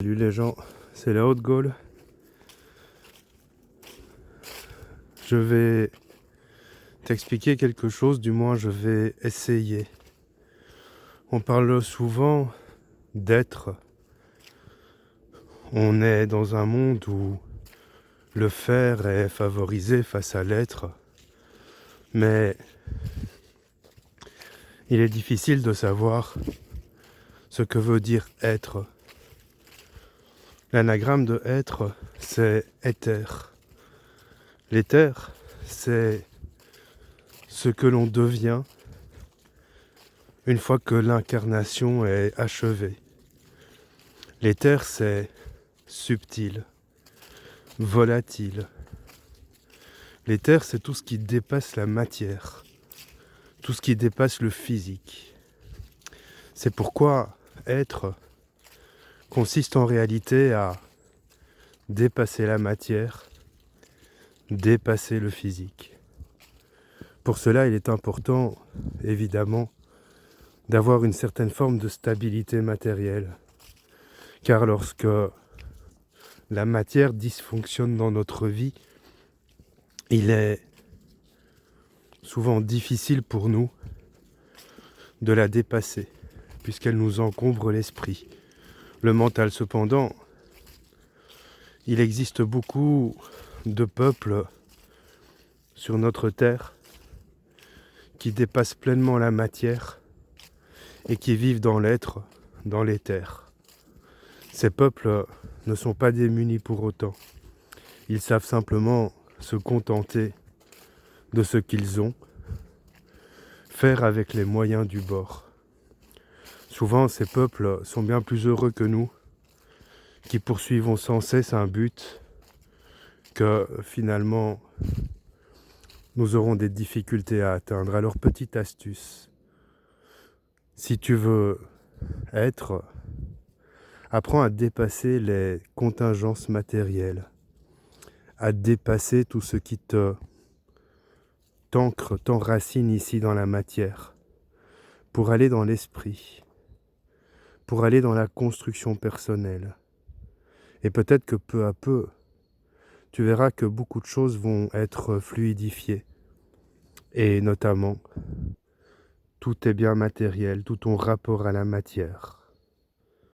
Salut les gens, c'est la Haute-Gaule. Je vais t'expliquer quelque chose, du moins je vais essayer. On parle souvent d'être. On est dans un monde où le faire est favorisé face à l'être. Mais il est difficile de savoir ce que veut dire être. L'anagramme de être, c'est éther. L'éther, c'est ce que l'on devient une fois que l'incarnation est achevée. L'éther, c'est subtil, volatile. L'éther, c'est tout ce qui dépasse la matière, tout ce qui dépasse le physique. C'est pourquoi être consiste en réalité à dépasser la matière, dépasser le physique. Pour cela, il est important, évidemment, d'avoir une certaine forme de stabilité matérielle. Car lorsque la matière dysfonctionne dans notre vie, il est souvent difficile pour nous de la dépasser, puisqu'elle nous encombre l'esprit. Le mental, cependant, il existe beaucoup de peuples sur notre terre qui dépassent pleinement la matière et qui vivent dans l'être, dans l'éther. Ces peuples ne sont pas démunis pour autant. Ils savent simplement se contenter de ce qu'ils ont, faire avec les moyens du bord. Souvent, ces peuples sont bien plus heureux que nous, qui poursuivons sans cesse un but que finalement nous aurons des difficultés à atteindre. Alors, petite astuce, si tu veux être, apprends à dépasser les contingences matérielles, à dépasser tout ce qui t'enracine ici dans la matière, pour aller dans l'esprit, pour aller dans la construction personnelle. Et peut-être que peu à peu, tu verras que beaucoup de choses vont être fluidifiées. Et notamment, tout est bien matériel, tout ton rapport à la matière.